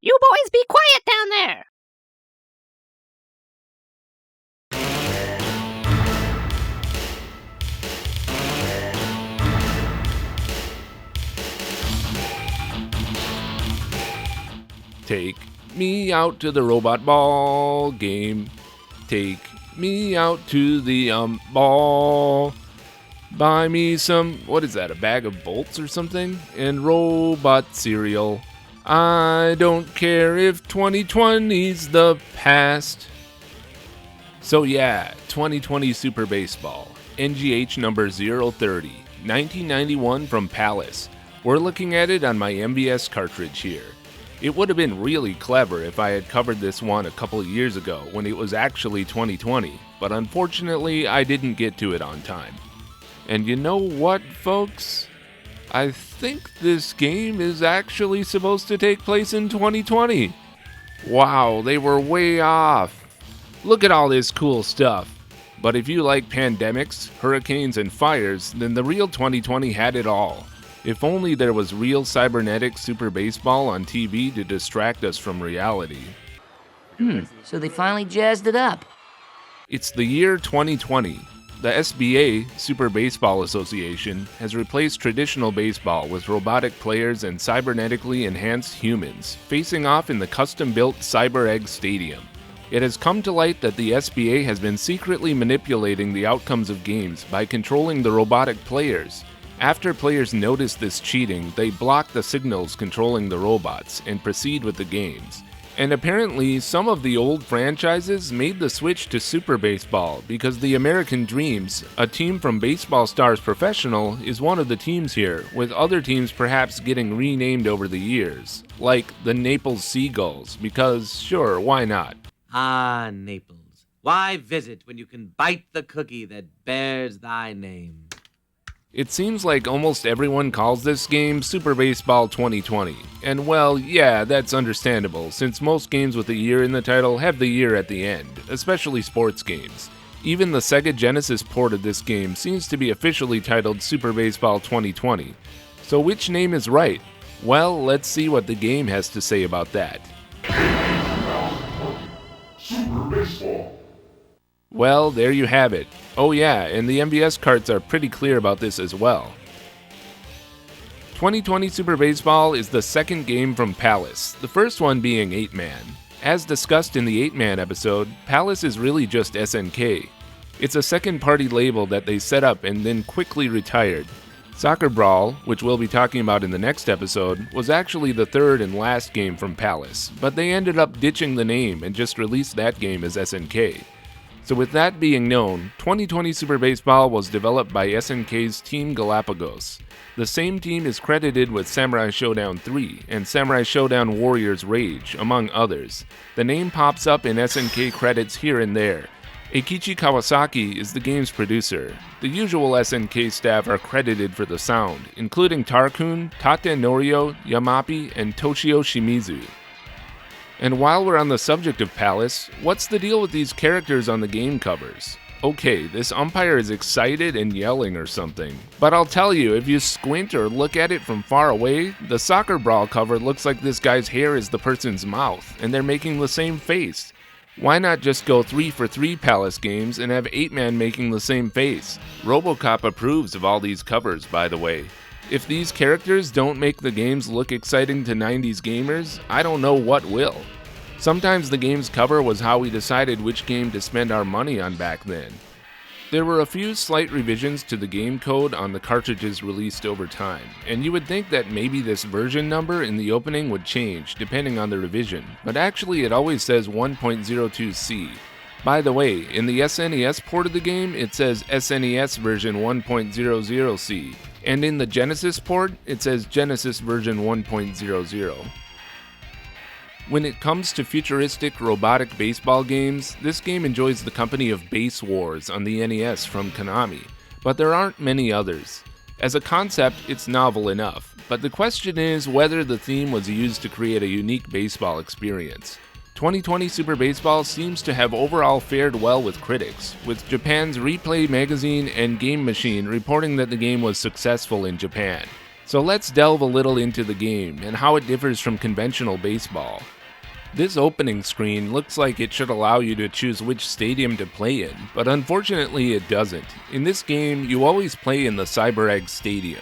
You boys be quiet down there! Take me out to the robot ball game. Take me out to the ball. Buy me some, what is that, a bag of bolts or something? And robot cereal. I don't care if 2020's the past. So yeah, 2020 Super Baseball. NGH number 030. 1991 from Palace. We're looking at it on my MVS cartridge here. It would have been really clever if I had covered this one a couple of years ago when it was actually 2020, but unfortunately I didn't get to it on time. And you know what, folks? I think this game is actually supposed to take place in 2020. Wow, they were way off. Look at all this cool stuff. But if you like pandemics, hurricanes, and fires, then the real 2020 had it all. If only there was real cybernetic Super Baseball on TV to distract us from reality. So they finally jazzed it up. It's the year 2020. The SBA, Super Baseball Association, has replaced traditional baseball with robotic players and cybernetically enhanced humans, facing off in the custom-built CyberEgg Stadium. It has come to light that the SBA has been secretly manipulating the outcomes of games by controlling the robotic players. After players notice this cheating, they block the signals controlling the robots and proceed with the games. And apparently, some of the old franchises made the switch to Super Baseball because the American Dreams, a team from Baseball Stars Professional, is one of the teams here, with other teams perhaps getting renamed over the years, like the Naples Seagulls, because sure, why not? Ah, Naples, why visit when you can bite the cookie that bears thy name? It seems like almost everyone calls this game Super Baseball 2020. And well, yeah, that's understandable, since most games with a year in the title have the year at the end, especially sports games. Even the Sega Genesis port of this game seems to be officially titled Super Baseball 2020. So which name is right? Well, let's see what the game has to say about that. Super Baseball. Well, there you have it. Oh yeah, and the MVS carts are pretty clear about this as well. 2020 Super Baseball is the second game from Palace, the first one being 8-man. As discussed in the 8-man episode, Palace is really just SNK. It's a second-party label that they set up and then quickly retired. Soccer Brawl, which we'll be talking about in the next episode, was actually the third and last game from Palace, but they ended up ditching the name and just released that game as SNK. So with that being known, 2020 Super Baseball was developed by SNK's Team Galapagos. The same team is credited with Samurai Showdown 3 and Samurai Showdown Warriors Rage, among others. The name pops up in SNK credits here and there. Eikichi Kawasaki is the game's producer. The usual SNK staff are credited for the sound, including Tarkun, Tate Norio, Yamapi, and Toshio Shimizu. And while we're on the subject of Palace, what's the deal with these characters on the game covers? Okay, this umpire is excited and yelling or something, but I'll tell you, if you squint or look at it from far away, the Soccer Brawl cover looks like this guy's hair is the person's mouth, and they're making the same face. Why not just go 3 for 3 Palace games and have 8-man making the same face? RoboCop approves of all these covers, by the way. If these characters don't make the games look exciting to 90s gamers, I don't know what will. Sometimes the game's cover was how we decided which game to spend our money on back then. There were a few slight revisions to the game code on the cartridges released over time, and you would think that maybe this version number in the opening would change depending on the revision, but actually it always says 1.02C. By the way, in the SNES port of the game, it says SNES version 1.00C, and in the Genesis port, it says Genesis version 1.00. When it comes to futuristic robotic baseball games, this game enjoys the company of Base Wars on the NES from Konami, but there aren't many others. As a concept, it's novel enough, but the question is whether the theme was used to create a unique baseball experience. 2020 Super Baseball seems to have overall fared well with critics, with Japan's Replay magazine and Game Machine reporting that the game was successful in Japan. So let's delve a little into the game and how it differs from conventional baseball. This opening screen looks like it should allow you to choose which stadium to play in, but unfortunately it doesn't. In this game, you always play in the CyberEgg Stadium.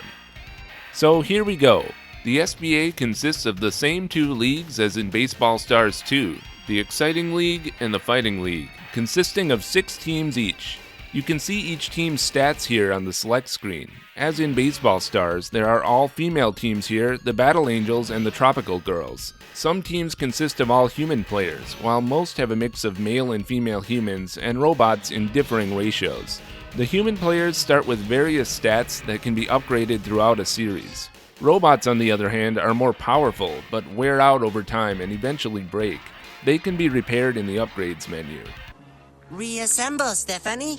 So here we go. The SBA consists of the same two leagues as in Baseball Stars 2, the Exciting League and the Fighting League, consisting of 6 teams each. You can see each team's stats here on the select screen. As in Baseball Stars, there are all female teams here, the Battle Angels and the Tropical Girls. Some teams consist of all human players, while most have a mix of male and female humans and robots in differing ratios. The human players start with various stats that can be upgraded throughout a series. Robots, on the other hand, are more powerful, but wear out over time and eventually break. They can be repaired in the upgrades menu. Reassemble, Stephanie!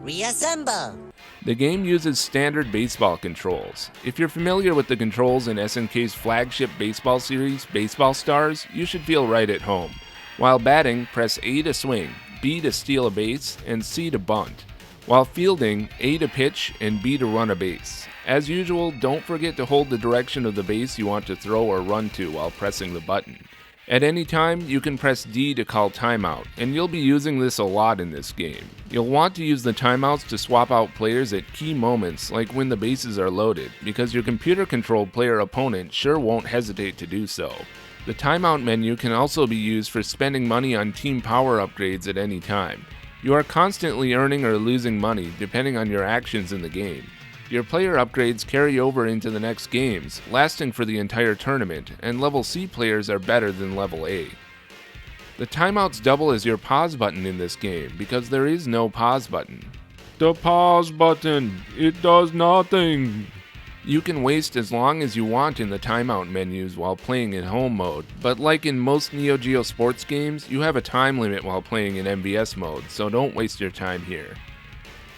Reassemble! The game uses standard baseball controls. If you're familiar with the controls in SNK's flagship baseball series, Baseball Stars, you should feel right at home. While batting, press A to swing, B to steal a base, and C to bunt. While fielding, A to pitch and B to run a base. As usual, don't forget to hold the direction of the base you want to throw or run to while pressing the button. At any time, you can press D to call timeout, and you'll be using this a lot in this game. You'll want to use the timeouts to swap out players at key moments, like when the bases are loaded, because your computer-controlled player opponent sure won't hesitate to do so. The timeout menu can also be used for spending money on team power upgrades at any time. You are constantly earning or losing money depending on your actions in the game. Your player upgrades carry over into the next games, lasting for the entire tournament, and level C players are better than level A. The timeouts double as your pause button in this game because there is no pause button. The pause button, it does nothing. You can waste as long as you want in the timeout menus while playing in home mode, but like in most Neo Geo sports games, you have a time limit while playing in MVS mode, so don't waste your time here.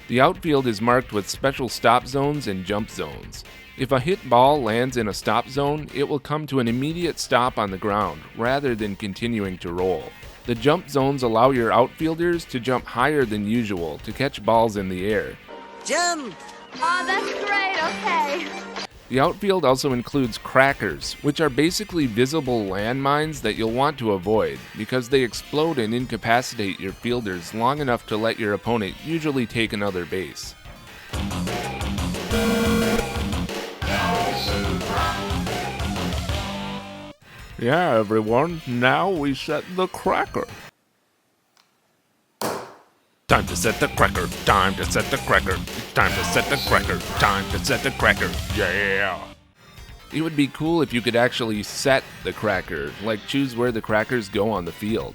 The outfield is marked with special stop zones and jump zones. If a hit ball lands in a stop zone, it will come to an immediate stop on the ground, rather than continuing to roll. The jump zones allow your outfielders to jump higher than usual to catch balls in the air. Jump! Oh, that's great, okay. The outfield also includes crackers, which are basically visible landmines that you'll want to avoid because they explode and incapacitate your fielders long enough to let your opponent usually take another base. Yeah, everyone, now we set the cracker. Time to set the cracker, time to set the cracker, time to set the cracker, time to set the cracker, yeah! It would be cool if you could actually set the cracker, like choose where the crackers go on the field.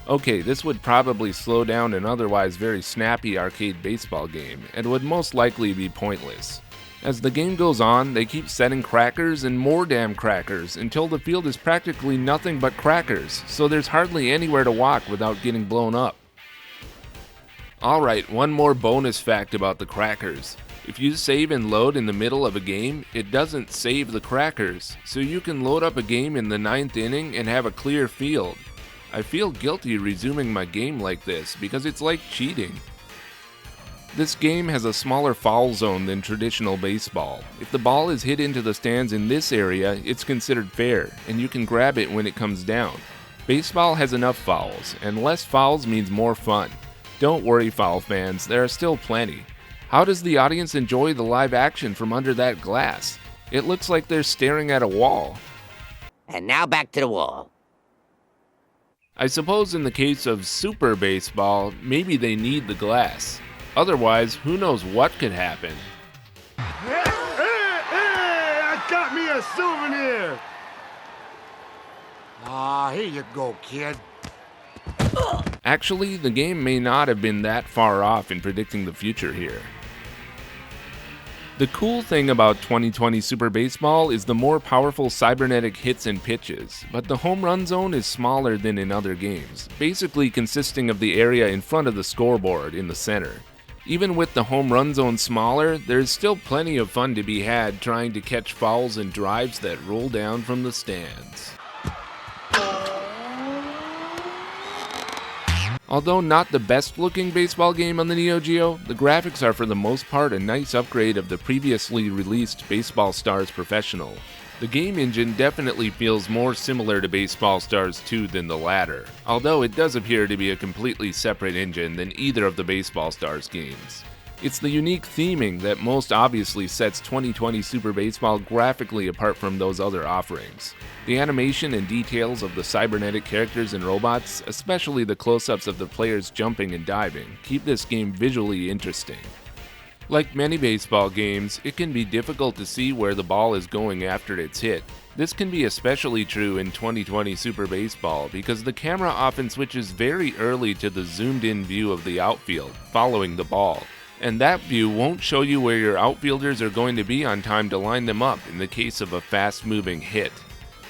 Okay, this would probably slow down an otherwise very snappy arcade baseball game, and would most likely be pointless. As the game goes on, they keep setting crackers and more damn crackers until the field is practically nothing but crackers, so there's hardly anywhere to walk without getting blown up. Alright, one more bonus fact about the crackers. If you save and load in the middle of a game, it doesn't save the crackers, so you can load up a game in the 9th inning and have a clear field. I feel guilty resuming my game like this because it's like cheating. This game has a smaller foul zone than traditional baseball. If the ball is hit into the stands in this area, it's considered fair, and you can grab it when it comes down. Baseball has enough fouls, and less fouls means more fun. Don't worry, foul fans, there are still plenty. How does the audience enjoy the live action from under that glass? It looks like they're staring at a wall. And now back to the wall. I suppose in the case of Super Baseball, maybe they need the glass. Otherwise, who knows what could happen. Hey, I got me a souvenir! Here you go, kid. Actually, the game may not have been that far off in predicting the future here. The cool thing about 2020 Super Baseball is the more powerful cybernetic hits and pitches, but the home run zone is smaller than in other games, basically consisting of the area in front of the scoreboard in the center. Even with the home run zone smaller, there's still plenty of fun to be had trying to catch fouls and drives that roll down from the stands. Although not the best looking baseball game on the Neo Geo, the graphics are for the most part a nice upgrade of the previously released Baseball Stars Professional. The game engine definitely feels more similar to Baseball Stars 2 than the latter, although it does appear to be a completely separate engine than either of the Baseball Stars games. It's the unique theming that most obviously sets 2020 Super Baseball graphically apart from those other offerings. The animation and details of the cybernetic characters and robots, especially the close-ups of the players jumping and diving, keep this game visually interesting. Like many baseball games, it can be difficult to see where the ball is going after it's hit. This can be especially true in 2020 Super Baseball because the camera often switches very early to the zoomed-in view of the outfield, following the ball. And that view won't show you where your outfielders are going to be on time to line them up in the case of a fast-moving hit.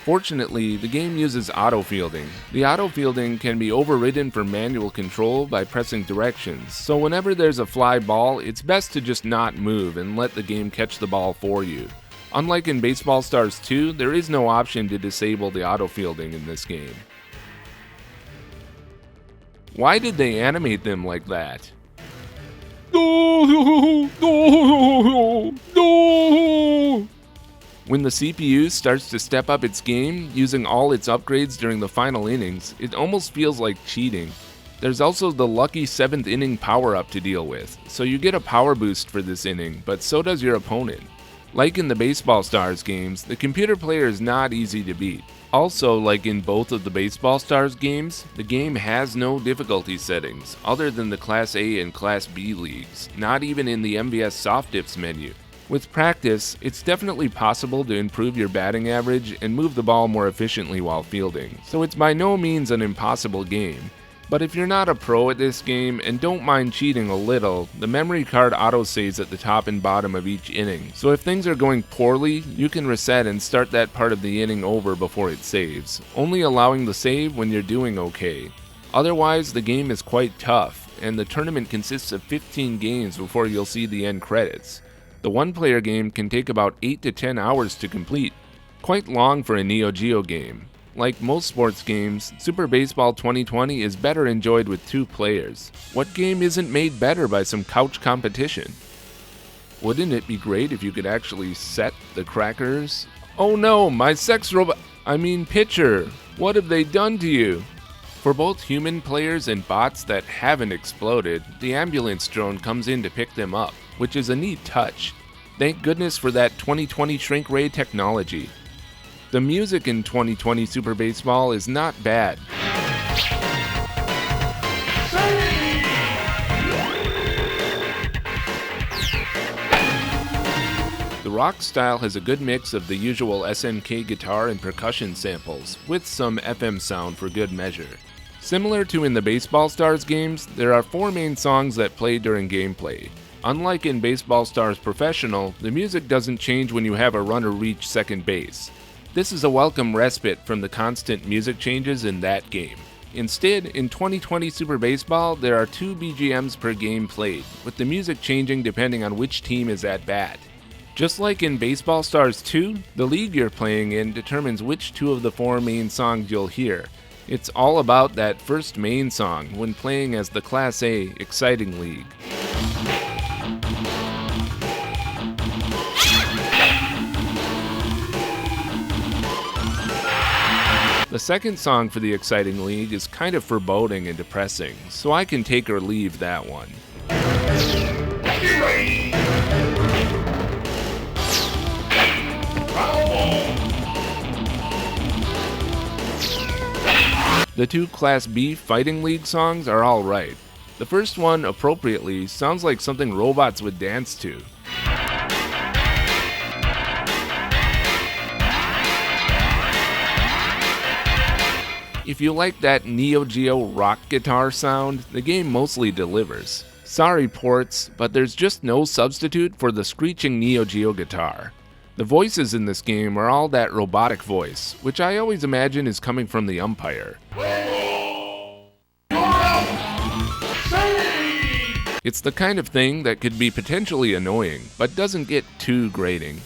Fortunately, the game uses auto-fielding. The auto-fielding can be overridden for manual control by pressing directions, so whenever there's a fly ball, it's best to just not move and let the game catch the ball for you. Unlike in Baseball Stars 2, there is no option to disable the auto-fielding in this game. Why did they animate them like that? When the CPU starts to step up its game, using all its upgrades during the final innings, it almost feels like cheating. There's also the lucky 7th inning power-up to deal with, so you get a power boost for this inning, but so does your opponent. Like in the Baseball Stars games, the computer player is not easy to beat. Also, like in both of the Baseball Stars games, the game has no difficulty settings, other than the Class A and Class B leagues, not even in the MVS soft diffs menu. With practice, it's definitely possible to improve your batting average and move the ball more efficiently while fielding, so it's by no means an impossible game. But if you're not a pro at this game and don't mind cheating a little, the memory card autosaves at the top and bottom of each inning, so if things are going poorly, you can reset and start that part of the inning over before it saves, only allowing the save when you're doing okay. Otherwise, the game is quite tough, and the tournament consists of 15 games before you'll see the end credits. The one-player game can take about 8 to 10 hours to complete, quite long for a Neo Geo game. Like most sports games, Super Baseball 2020 is better enjoyed with 2 players. What game isn't made better by some couch competition? Wouldn't it be great if you could actually set the crackers? Oh no, my pitcher! What have they done to you? For both human players and bots that haven't exploded, the ambulance drone comes in to pick them up, which is a neat touch. Thank goodness for that 2020 shrink ray technology. The music in 2020 Super Baseball is not bad. The rock style has a good mix of the usual SNK guitar and percussion samples, with some FM sound for good measure. Similar to in the Baseball Stars games, there are 4 main songs that play during gameplay. Unlike in Baseball Stars Professional, the music doesn't change when you have a runner reach second base. This is a welcome respite from the constant music changes in that game. Instead, in 2020 Super Baseball, there are 2 BGMs per game played, with the music changing depending on which team is at bat. Just like in Baseball Stars 2, the league you're playing in determines which 2 of the 4 main songs you'll hear. It's all about that first main song when playing as the Class A Exciting League. The second song for the Exciting League is kind of foreboding and depressing, so I can take or leave that one. The 2 Class B Fighting League songs are alright. The first one, appropriately, sounds like something robots would dance to. If you like that Neo Geo rock guitar sound, the game mostly delivers. Sorry ports, but there's just no substitute for the screeching Neo Geo guitar. The voices in this game are all that robotic voice, which I always imagine is coming from the umpire. It's the kind of thing that could be potentially annoying, but doesn't get too grating.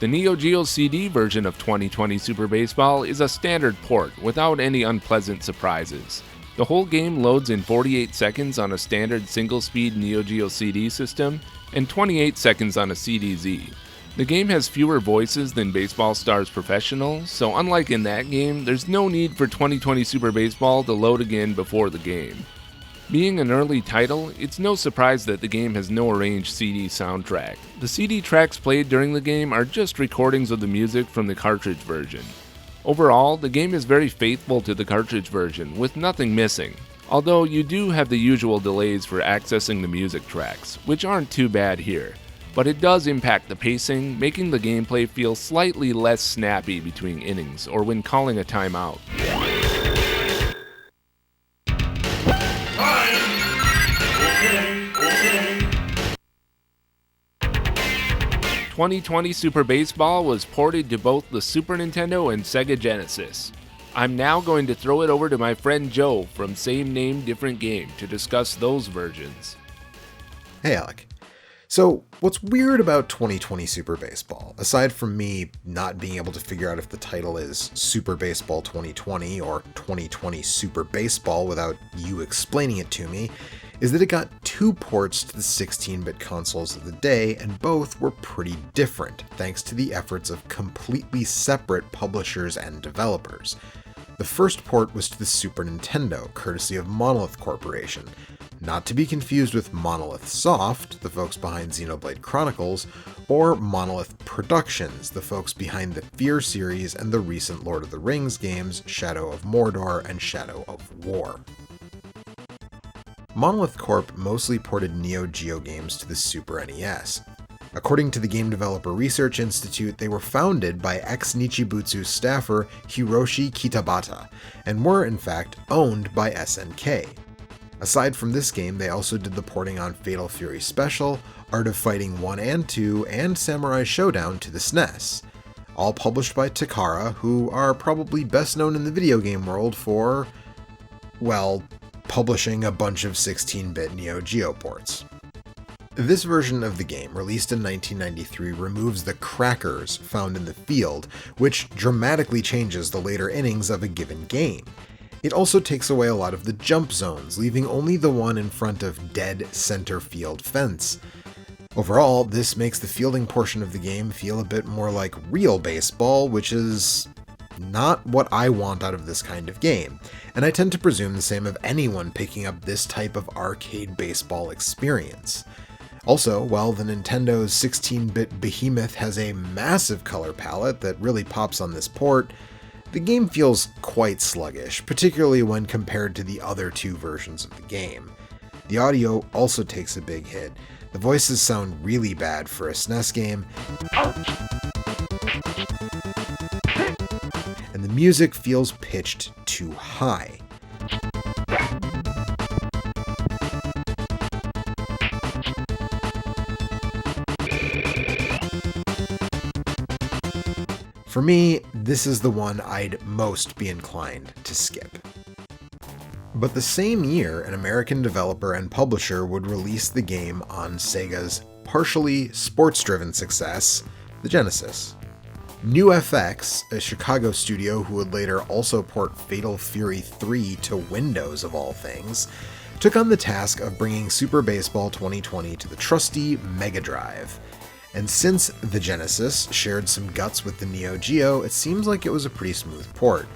The Neo Geo CD version of 2020 Super Baseball is a standard port without any unpleasant surprises. The whole game loads in 48 seconds on a standard single-speed Neo Geo CD system and 28 seconds on a CDZ. The game has fewer voices than Baseball Stars Professional, so unlike in that game, there's no need for 2020 Super Baseball to load again before the game. Being an early title, it's no surprise that the game has no arranged CD soundtrack. The CD tracks played during the game are just recordings of the music from the cartridge version. Overall, the game is very faithful to the cartridge version, with nothing missing, although you do have the usual delays for accessing the music tracks, which aren't too bad here, but it does impact the pacing, making the gameplay feel slightly less snappy between innings or when calling a timeout. 2020 Super Baseball was ported to both the Super Nintendo and Sega Genesis. I'm now going to throw it over to my friend Joe from Same Name Different Game to discuss those versions. Hey Alec. So, what's weird about 2020 Super Baseball, aside from me not being able to figure out if the title is Super Baseball 2020 or 2020 Super Baseball without you explaining it to me, is that it got two ports to the 16-bit consoles of the day, and both were pretty different, thanks to the efforts of completely separate publishers and developers. The first port was to the Super Nintendo, courtesy of Monolith Corporation, not to be confused with Monolith Soft, the folks behind Xenoblade Chronicles, or Monolith Productions, the folks behind the Fear series and the recent Lord of the Rings games Shadow of Mordor and Shadow of War. Monolith Corp mostly ported Neo Geo games to the Super NES. According to the Game Developer Research Institute, they were founded by ex-Nichibutsu staffer Hiroshi Kitabata, and were in fact owned by SNK. Aside from this game, they also did the porting on Fatal Fury Special, Art of Fighting 1 and 2, and Samurai Showdown to the SNES. All published by Takara, who are probably best known in the video game world for, well, publishing a bunch of 16-bit Neo Geo ports. This version of the game, released in 1993, removes the crackers found in the field, which dramatically changes the later innings of a given game. It also takes away a lot of the jump zones, leaving only the one in front of dead center field fence. Overall, this makes the fielding portion of the game feel a bit more like real baseball, which is not what I want out of this kind of game, and I tend to presume the same of anyone picking up this type of arcade baseball experience. Also, while the Nintendo's 16-bit behemoth has a massive color palette that really pops on this port, the game feels quite sluggish, particularly when compared to the other two versions of the game. The audio also takes a big hit. The voices sound really bad for a SNES game, and the music feels pitched too high. For me, this is the one I'd most be inclined to skip. But the same year, an American developer and publisher would release the game on Sega's partially sports-driven success, the Genesis. NewFX, a Chicago studio who would later also port Fatal Fury 3 to Windows of all things, took on the task of bringing Super Baseball 2020 to the trusty Mega Drive. And since the Genesis shared some guts with the Neo Geo, it seems like it was a pretty smooth port.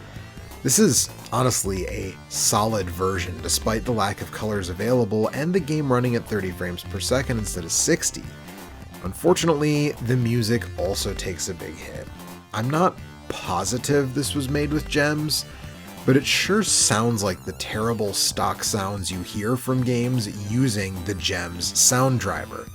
This is honestly a solid version despite the lack of colors available and the game running at 30 frames per second instead of 60. Unfortunately, the music also takes a big hit. I'm not positive this was made with gems, but it sure sounds like the terrible stock sounds you hear from games using the gems sound driver.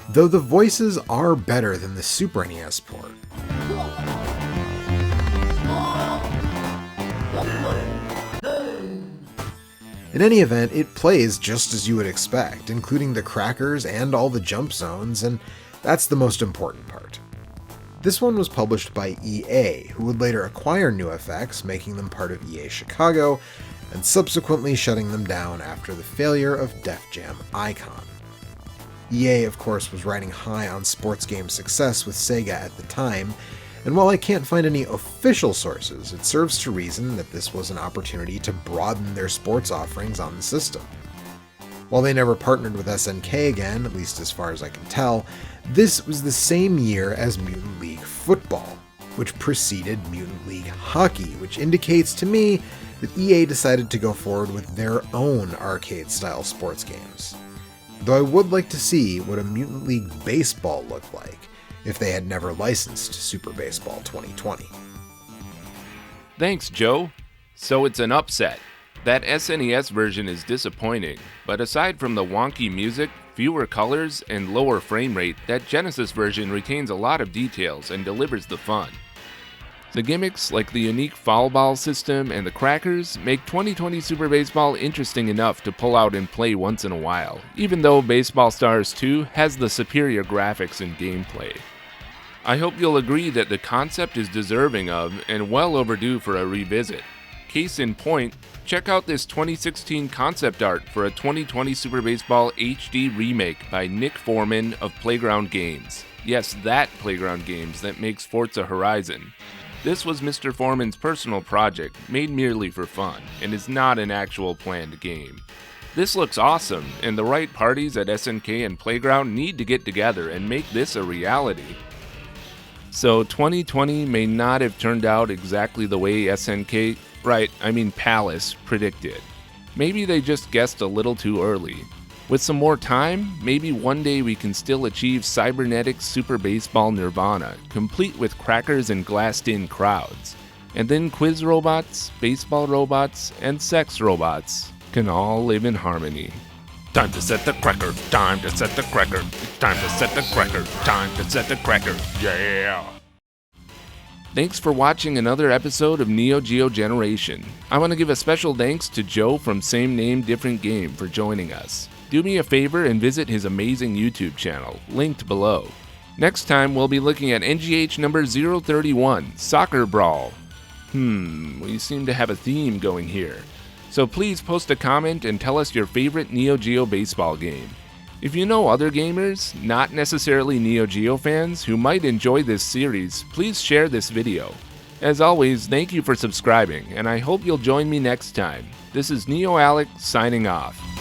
Though the voices are better than the Super NES port. In any event, it plays just as you would expect, including the crackers and all the jump zones, and That's the most important part. This one was published by EA, who would later acquire NewFX, making them part of EA Chicago, and subsequently shutting them down after the failure of Def Jam Icon. EA, of course, was riding high on sports game success with Sega at the time, and while I can't find any official sources, it serves to reason that this was an opportunity to broaden their sports offerings on the system. While they never partnered with SNK again, at least as far as I can tell, this was the same year as Mutant League Football, which preceded Mutant League Hockey, which indicates to me that EA decided to go forward with their own arcade-style sports games. Though I would like to see what a Mutant League Baseball looked like if they had never licensed Super Baseball 2020. Thanks, Joe. So it's an upset. That SNES version is disappointing, but aside from the wonky music, fewer colors, and lower frame rate, that Genesis version retains a lot of details and delivers the fun. The gimmicks, like the unique foul ball system and the crackers, make 2020 Super Baseball interesting enough to pull out and play once in a while, even though Baseball Stars 2 has the superior graphics and gameplay. I hope you'll agree that the concept is deserving of and well overdue for a revisit. Case in point, check out this 2016 concept art for a 2020 Super Baseball HD remake by Nick Foreman of Playground Games. Yes, that Playground Games that makes Forza Horizon. This was Mr. Foreman's personal project, made merely for fun, and is not an actual planned game. This looks awesome, and the right parties at SNK and Playground need to get together and make this a reality. So 2020 may not have turned out exactly the way SNK, Palace, predicted. Maybe they just guessed a little too early. With some more time, maybe one day we can still achieve cybernetic Super Baseball nirvana, complete with crackers and glassed-in crowds. And then quiz robots, baseball robots, and sex robots can all live in harmony. Time to set the cracker, time to set the cracker, it's time to set the cracker, time to set the cracker, yeah! Thanks for watching another episode of Neo Geo Generation. I want to give a special thanks to Joe from Same Name Different Game for joining us. Do me a favor and visit his amazing YouTube channel, linked below. Next time we'll be looking at NGH-031, Soccer Brawl. We seem to have a theme going here. So please post a comment and tell us your favorite Neo Geo baseball game. If you know other gamers, not necessarily Neo Geo fans, who might enjoy this series, please share this video. As always, thank you for subscribing, and I hope you'll join me next time. This is Neo Alec signing off.